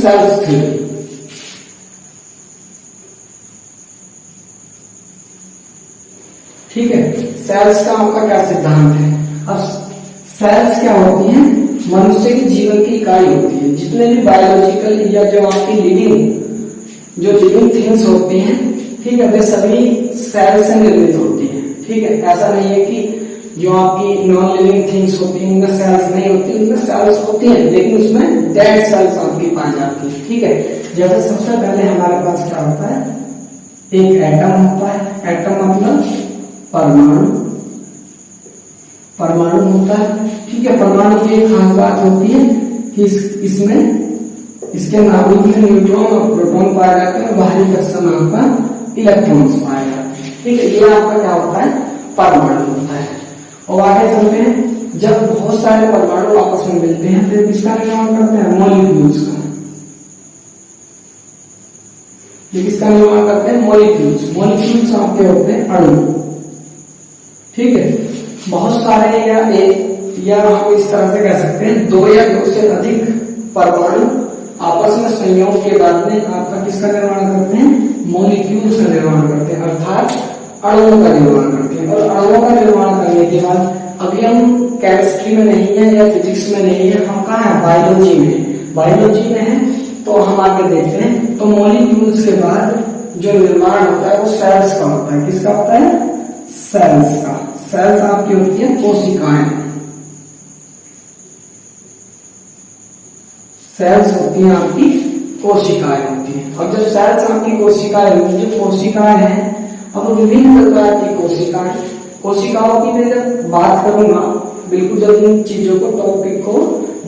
Sales theory. ठीक है, sales का आपका क्या सिद्धांत है। अब सेल्स क्या होती हैं, मनुष्य के जीवन की इकाई होती है। जितने भी बायोलॉजिकल या जो आपकी लिविंग थिंग्स होती हैं, ठीक है, वे सभी सेल से निर्मित होती हैं। ठीक है, ऐसा नहीं है कि जो आपकी नॉन लिविंग थिंग्स होती हैं उनमें सेल्स नहीं होती, उनमें सेल्स होती हैं लेकिन उसमें डेड सेल्स आपकी पाई जाती है। ठीक है, जैसे सबसे पहले हमारे पास क्या होता है, एक एटम होता है। एटम मतलब परमाणु होता है। ठीक है, परमाणु की एक खास बात होती है कि इसमें इसके नाभिक में न्यूट्रॉन और प्रोटॉन पाए जाते हैं, बाहरी कक्षा में आपका इलेक्ट्रॉन्स पाए जाते हैं। ठीक है, ये आपका क्या होता है, परमाणु होता है। और आगे चलते हैं, जब बहुत सारे परमाणु आपस में मिलते हैं तो किसका निर्माण करते हैं, मॉलिक्यूल्स का। ये किसका निर्माण करते हैं, मॉलिक्यूल्स आपके होते हैं अणु। ठीक है, बहुत सारे या हम इस तरह से कह सकते हैं दो या दो से अधिक परमाणु आपस में संयोग के बाद में आपका किसका निर्माण करते हैं, मॉलिक्यूल्स का निर्माण करते हैं, अर्थात अणुओं का निर्माण करते हैं। और अणुओं का निर्माण करने के बाद अभी हम केमिस्ट्री में नहीं है या फिजिक्स में नहीं है, हम कहाँ है, बायोलॉजी में है। तो हम आगे देखते हैं, तो मॉलिक्यूल्स के बाद जो निर्माण होता है वो सेल्स का होता है। किसका होता है, सेल्स का। सेल्स आपकी होती है कोशिकाएं। सेल्स होती हैं आपकी कोशिकाएं होती हैं। और जब सेल्स आपकी कोशिकाएं होती है, जो कोशिकाएं हैं, अब विभिन्न प्रकार की कोशिकाओं की मैं जब बात करूंगा, बिल्कुल जब इन चीजों को टॉपिक को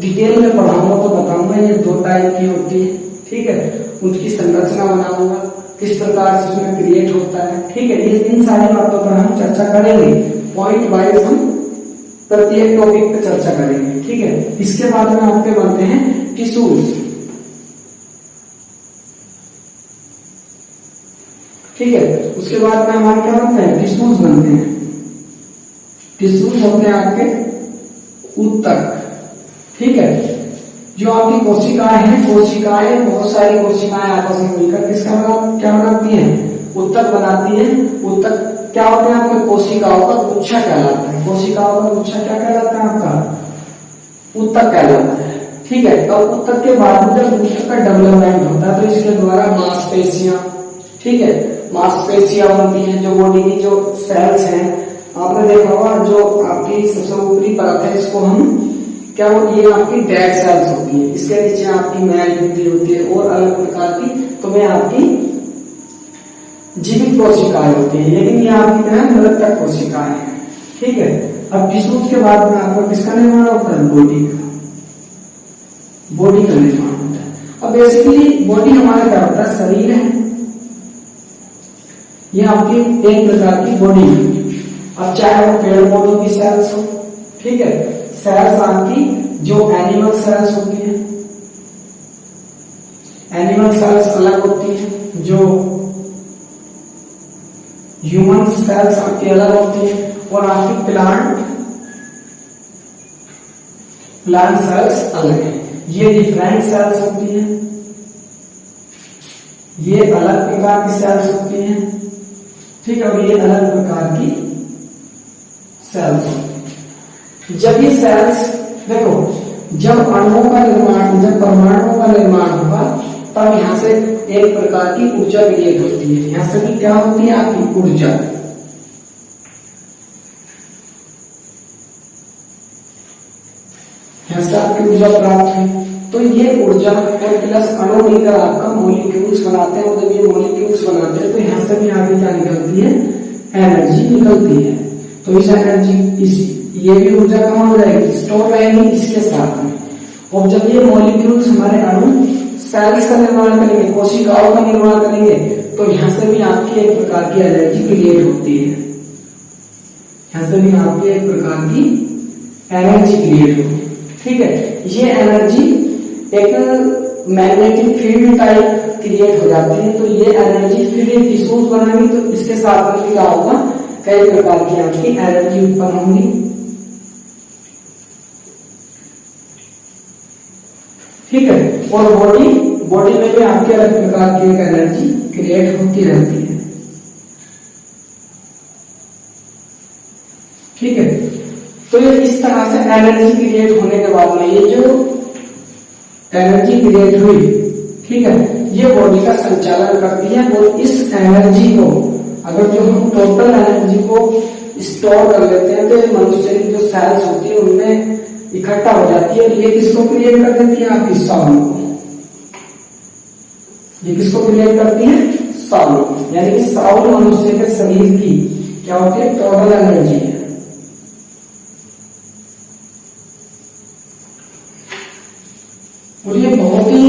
डिटेल में पढ़ाऊंगा तो बताऊंगा ये दो टाइप की होती है। ठीक है, उनकी संरचना बनाऊंगा, किस प्रकार से उसमें क्रिएट होता है। ठीक है, ये इन सारी बातों पर हम चर्चा करेंगे, पॉइंट वाइज हम प्रत्येक टॉपिक पे चर्चा करेंगे। ठीक है, इसके बाद में आपके बनते हैं टिश्यूज। ठीक है, उसके बाद में हमारे क्या बनते हैं, टिश्यूज बनते हैं। टिश्यूज होते हैं आपके ऊतक। ठीक है, जो आपकी कोशिकाएं हैं, बहुत सारी कोशिकाएं आपस में मिलकर क्या बनाती हैं, ऊतक बनाती है। ऊतक क्या होते हैं आपके, कोशिकाओं का गुच्छा कहलाता है। कोशिकाओं का गुच्छा क्या कहलाता है, आपका ऊतक कहलाता है। ठीक है, और ऊतक के बाद में जब ऊतक का डेवलपमेंट होता है तो इसके द्वारा मांसपेशियां, ठीक है, मांसपेशियां बनती हैं। जो बॉडी की जो सेल्स हैं, आपने देखा होगा जो आपकी सबसे ऊपरी परत है, इसको हम क्या होती है, आपकी डेड सेल्स होती है। इसके नीचे आपकी मैल भित्ति होती है और अलग प्रकार की, तो मैं आपकी जीवित कोशिकाएं होती है, लेकिन ये आपकी क्या है, मृतक कोशिकाएं हैं। ठीक है, अब टिश्यूज के बाद में आपका किसका निर्माण होता है, बॉडी का निर्माण होता है। अब बेसिकली बॉडी हमारा क्या होता है, शरीर है, ये आपकी एक प्रकार की बॉडी है। अब चाहे वो पेड़ पौधों की सेल्स हो, ठीक है, सेल्स आपकी जो एनिमल सेल्स होती है, एनिमल सेल्स अलग होती है, जो ह्यूमन सेल्स आपकी अलग होती है, और आपकी प्लांट सेल्स अलग है। ये डिफरेंट सेल्स होती है, ये अलग प्रकार की सेल्स होती हैं। ठीक है, और ये अलग प्रकार की सेल्स होती है। जब ये सेल्स देखो, जब अणुओं का निर्माण, जब परमाणुओं का निर्माण होगा, तब यहां से एक प्रकार की ऊर्जा क्रिएट होती है। यहां से भी क्या होती है, आपकी ऊर्जा। यहां से आपकी ऊर्जा प्राप्त है। तो ये ऊर्जा और प्लस अणु मिलकर आपका मॉलिक्यूल्स बनाते हैं, और जब ये मॉलिक्यूल्स बनाते हैं तो यहां से भी आगे क्या निकलती है, एनर्जी निकलती है। तो इस एनर्जी, ये भी ऊर्जा कहाँ हो जाएगी, स्टोर रहेगी इसके साथ में। और जब ये मॉलिक्यूल्स हमारे अणु सेल्स का निर्माण करेंगे, कोशिकाओं का निर्माण करेंगे, तो यहां से भी आपकी एक प्रकार की एनर्जी क्रिएट होती है। यहां से भी आपकी एक प्रकार की एनर्जी क्रिएट होती है। ठीक है, ये एनर्जी एक मैग्नेटिक फील्ड टाइप क्रिएट हो जाती है। तो ये एनर्जी फिर ये टिश्यूज बनाएंगी, तो इसके साथ में क्या होगा, कई प्रकार की आपकी एनर्जी उत्पन्न होंगी। ठीक है, और बॉडी में भी आपके अलग प्रकार की एक एनर्जी क्रिएट होती रहती है। ठीक है, तो ये इस तरह से एनर्जी क्रिएट होने के बाद में ये जो एनर्जी क्रिएट हुई, ठीक है, ये बॉडी का संचालन करती है। और इस एनर्जी को अगर जो हम टोटल एनर्जी को स्टोर कर लेते हैं तो ये मनुष्य की जो सेल्स होती है उनमें इकट्ठा हो जाती है। ये किसको क्रिएट कर देती है? आपकी साउल को। ये किसको क्रिएट करती है? साउल। यानी कि साउल मनुष्य के शरीर की क्या होती है? टोटल एनर्जी है। और ये बहुत ही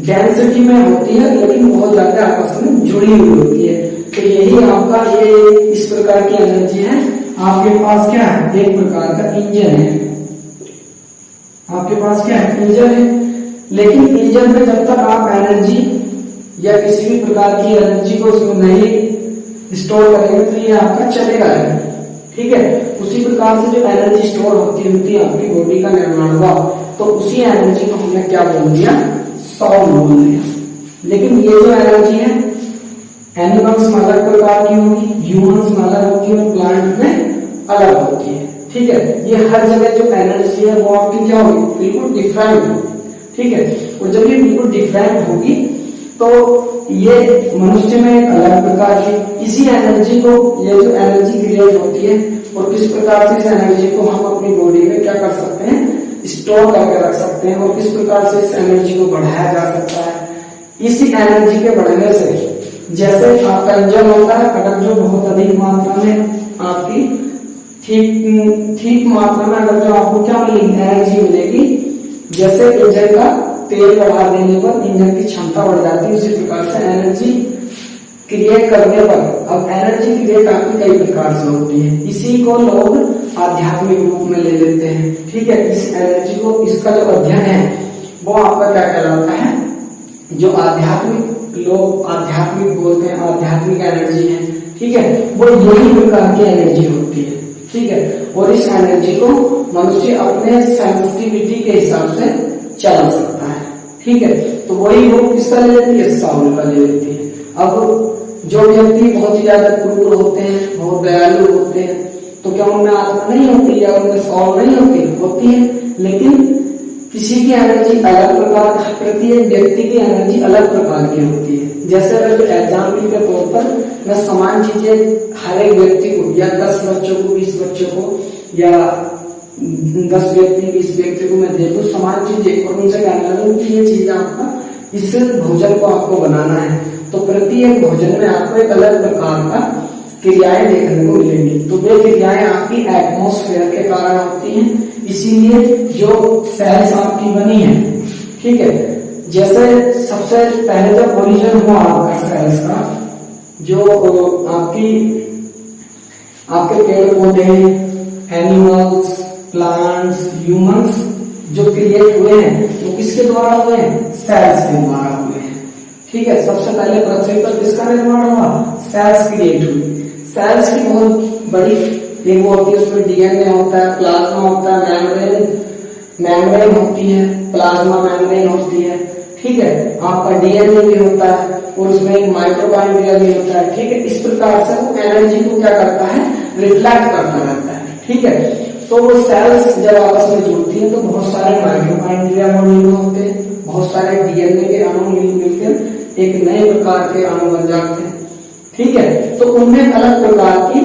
डेंसिटी में होती है, लेकिन बहुत ज्यादा आपस में जुड़ी हुई होती है। तो यही आपका ये इस प्रकार की एनर्जी है। आपके पास क्या है? एक प्रकार का इंजन है। आपके पास क्या है? इंजन है। लेकिन इंजन में जब तक आप एनर्जी या किसी भी प्रकार की एनर्जी को उसमें नहीं स्टोर करेंगे तो ये आपका चलेगा नहीं। ठीक है, उसी प्रकार से जो एनर्जी स्टोर होती है आपकी बॉडी का निर्माण हुआ, तो उसी एनर्जी को हमने क्या बोल दिया? साउल बोल दिया। लेकिन ये जो एनर्जी है एनिमल्स में अलग प्रकार की होगी, ह्यूमंस में अलग होती है और प्लांट में अलग होती है। ठीक है, ये हर जगह जो एनर्जी है वो आपकी क्या होगी? बिल्कुल डिफरेंट होगी। ठीक है, और जब ये बिल्कुल डिफरेंट होगी तो ये मनुष्य में एक अलग प्रकार की इसी एनर्जी को, ये जो एनर्जी क्रिएट होती है और किस प्रकार से इस एनर्जी को हम अपनी बॉडी में क्या कर सकते हैं? स्टोर करके रख सकते हैं। और किस प्रकार से इस एनर्जी को बढ़ाया जा सकता है? इसी एनर्जी के बढ़ने से जैसे आपका इंजन होता है, अगर जो बहुत अधिक मात्रा में आपकी ठीक मात्रा में अगर जो आपको क्या मिलेगी? एनर्जी मिलेगी। जैसे इंजन का तेल बढ़ा देने पर इंजन की क्षमता बढ़ जाती है, उसी प्रकार से एनर्जी क्रिएट करने पर अब एनर्जी क्रिएट आपकी कई प्रकार से होती है। इसी को लोग आध्यात्मिक रूप में ले लेते हैं। ठीक है, इस एनर्जी को, इसका जो अध्ययन है वो आपका क्या कहलाता है? जो आध्यात्मिक लोग आध्यात्मिक बोलते हैं, आध्यात्मिक एनर्जी है। ठीक है, वो यही प्रकार की एनर्जी होती है। ठीक है, और इस एनर्जी को मनुष्य अपने सेंसिटिविटी के हिसाब से चला सकता है। ठीक है, तो वही वो किसका ले लेती है? साउल का ले लेती है। अब जो व्यक्ति बहुत ही ज्यादा क्रूर होते हैं, बहुत दयालु होते हैं, तो क्या उनमें आत्मा नहीं होती या उनमें साउल नहीं होती है। लेकिन किसी की एनर्जी अलग प्रकार की, प्रत्येक व्यक्ति की एनर्जी अलग प्रकार की होती है। जैसे अगर एग्जाम्पल के तौर पर मैं समान चीजें हर एक व्यक्ति को या 10 बच्चों को, 20 बच्चों को या 10 व्यक्ति 20 व्यक्ति को मैं दे दूं समान चीजें और उनसे कहना लूं कि ये चीज आपका इस भोजन को आपको बनाना है, तो प्रत्येक भोजन में आपको एक अलग प्रकार का क्रियाएं देखने को मिलेंगी। तो वे क्रियाएं आपकी एटमॉस्फेयर के कारण होती हैं। इसीलिए जो सेल्स आपकी बनी है, ठीक है, जैसे सबसे पहले जब ओरिजिन हुआ आपका सेल्स का, जो आपके पेड़ पौधे, एनिमल्स, प्लांट्स, ह्यूमंस जो क्रिएट हुए हैं वो किसके द्वारा हुए हैं? सेल्स के द्वारा हुए हैं। ठीक है, सबसे पहले पृथ्वी पर किसका निर्माण हुआ? सेल्स क्रिएट हुई। सेल्स की बहुत बड़ी एक वो होती है, उसमें डीएनए होता है, प्लाज्मा होता है, मेम्ब्रेन होती है, प्लाज्मा मेम्ब्रेन होती है। ठीक है, आपका डीएनए भी होता है और उसमें एक माइक्रोबायोमिया भी होता है। ठीक है, इस प्रकार से वो एनर्जी को क्या करता है? रिफ्लेक्ट करता रहता है। ठीक है, तो वो सेल्स जब आपस में जुड़ती है तो बहुत सारे माइक्रोबायोमिया बॉडी में होते हैं, बहुत सारे डीएनए के अणु मिलकर एक नए प्रकार के अणु बन जाते हैं। ठीक है, तो उनमें अलग प्रकार की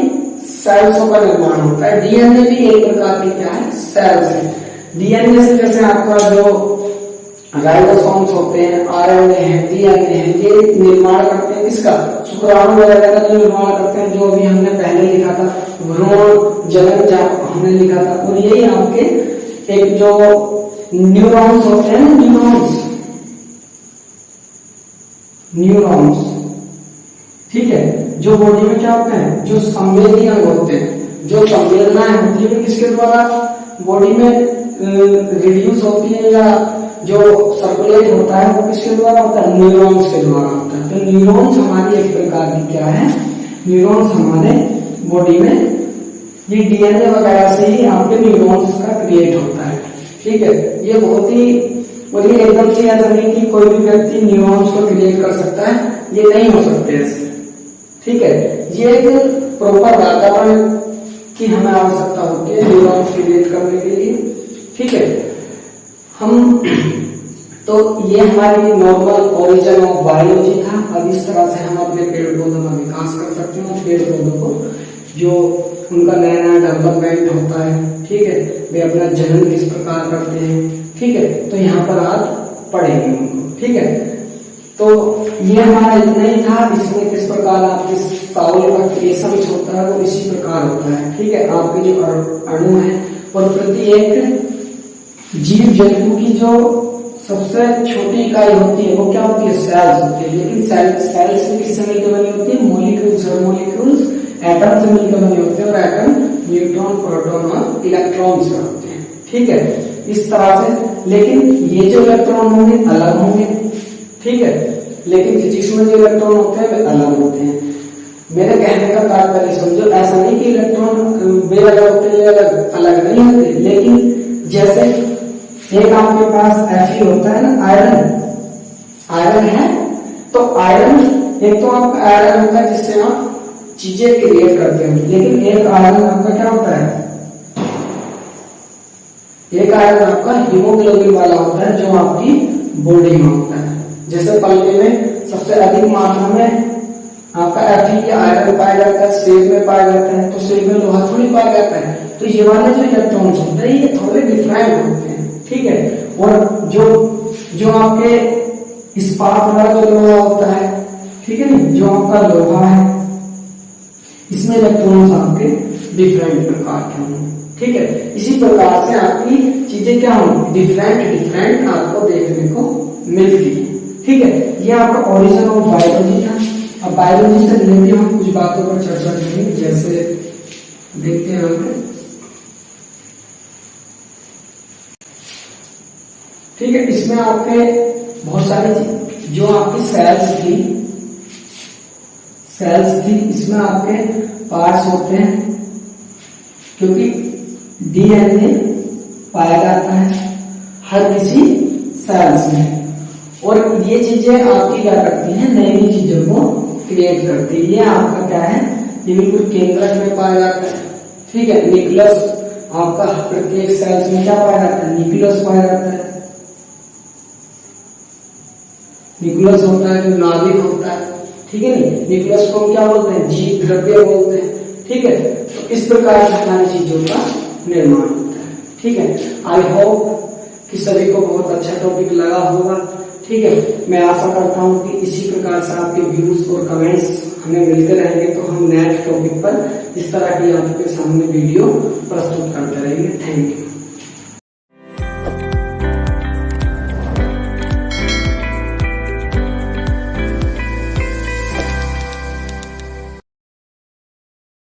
सेल्सों का निर्माण होता है। डीएनए भी एक प्रकार की क्या है? सेल्स है। डीएनए से जैसे आपका जो राइबोसोम्स होते हैं, आरएनए है, डीएनए है, ये निर्माण करते हैं किसका? शुक्राणु वगैरह का जो निर्माण करते हैं, जो अभी हमने पहले लिखा था भ्रूण जनन जब हमने लिखा था। और यही आपके एक जो न्यूरॉन्स होते हैं, न्यूरॉन्स, ठीक है, जो बॉडी में क्या होते हैं? जो संवेदी अंग होते हैं, जो संवेदनाएं होती है किसके द्वारा बॉडी में रिड्यूस होती है या जो सर्कुलेट होता है वो किसके द्वारा होता है? न्यूरॉन्स के द्वारा होता है। तो न्यूरॉन्स हमारी एक प्रकार की क्या है? न्यूरॉन्स हमारे बॉडी में ये डीएनए वगैरह से ही आपके न्यूरॉन्स का क्रिएट होता है। ठीक है, ये बहुत ही और ये एकदम से ऐसा नहीं कि कोई भी व्यक्ति न्यूरॉन्स को क्रिएट कर सकता है, ये नहीं हो सकते ऐसे। ठीक है, ये एक प्रॉपर वातावरण की हमें आवश्यकता होती है न्यूरॉन्स क्रिएट करने के लिए। ठीक है, हम तो ये हमारी नॉर्मल ओरिजिन ऑफ बायोलॉजी था। अब इस तरह से हम अपने पेड़ पौधों का विकास कर सकते हैं। पेड़ पौधों को जो उनका नया नया डेवलपमेंट होता है, ठीक है, वे अपना जन्म किस प्रकार करते हैं, ठीक है, तो यहाँ पर आज पढ़ेंगे उनको। ठीक है, तो ये हमारा इतना ही था। इसमें किस प्रकार आपके साउल का क्रिएशन होता है वो इसी प्रकार होता है। ठीक है, आपके जो अणु है और प्रत्येक जीव जंतु की जो सबसे छोटी इकाई होती है वो क्या होती है, सेल्स होती है। लेकिन सेल्स में किससे मिलकर बनी होती है, मॉलिक्यूल्स और मॉलिक्यूल्स एटम से मिलकर बने होते हैं और एटम न्यूट्रॉन, प्रोटॉन और इलेक्ट्रॉन से होते हैं। ठीक है, इस तरह से। लेकिन ये जो इलेक्ट्रॉन होंगे अलग होंगे, ठीक है, लेकिन फिजिक्स में जो इलेक्ट्रॉन होते हैं वे अलग होते हैं। मेरे कहने का तात्पर्य समझो, ऐसा नहीं कि इलेक्ट्रॉन वे अलग होते हैं, अलग नहीं होते। लेकिन जैसे एक आपके पास Fe होता है ना, आयरन है, तो आयरन एक तो आपका आयरन होता है जिससे आप चीजें क्रिएट करते हैं। लेकिन एक आयरन आपका क्या होता है, एक आयरन आपका हीमोग्लोबिन वाला होता है जो आपकी बॉडी में होता है। जैसे पलके में सबसे अधिक मात्रा में आपका Fe या आयरन पाया जाता है, सेब में पाया जाता है, तो सेब में लोहा थोड़ी पाया जाता है। तो ये वाले जो इलेक्ट्रॉन्स होते हैं ये थोड़े डिफरेंट होते हैं। ठीक है, और जो आपके इस्पात वाला जो लोहा होता है, ठीक है नहीं, जो आपका लोहा है इसमें इलेक्ट्रॉन्स आपके डिफरेंट प्रकार के होंगे। ठीक है, इसी प्रकार से आपकी चीजें क्या होंगी, डिफरेंट आपको देखने को मिलती है। ठीक है, ये आपका ओरिजिन ऑफ बायोलॉजी था। अब बायोलॉजी से रिलेटेड हम कुछ बातों पर चर्चा करेंगे। जैसे देखते हैं हम, ठीक है, इसमें आपके बहुत सारी जो आपकी सेल्स थी इसमें आपके पार्ट्स होते हैं, क्योंकि डीएनए पाया जाता है हर किसी सेल्स में, और ये चीजें आपकी क्या करती हैं, नई नई चीजों को क्रिएट करती है। ये आपका क्या है, ये बिल्कुल केंद्रक में पाया जाता है। ठीक है, न्यूक्लियस आपका प्रत्येक सेल्स में क्या पाया जाता है, न्यूक्लियस पाया जाता है। न्यूक्लियस होता है जो नाभिक होता है, ठीक है नहीं, न्यूक्लियस को हम क्या बोलते हैं, जीव द्रव्य बोलते हैं। ठीक है, तो इस प्रकार से सारी चीजों का निर्माण होता है। ठीक है, आई होप कि सभी को बहुत अच्छा टॉपिक लगा होगा। ठीक है, मैं आशा करता हूं कि इसी प्रकार से आपके व्यूज और कमेंट्स हमें मिलते रहेंगे, तो हम नेक्स्ट टॉपिक पर इस तरह की आपके सामने वीडियो प्रस्तुत करते रहेंगे। Thank you.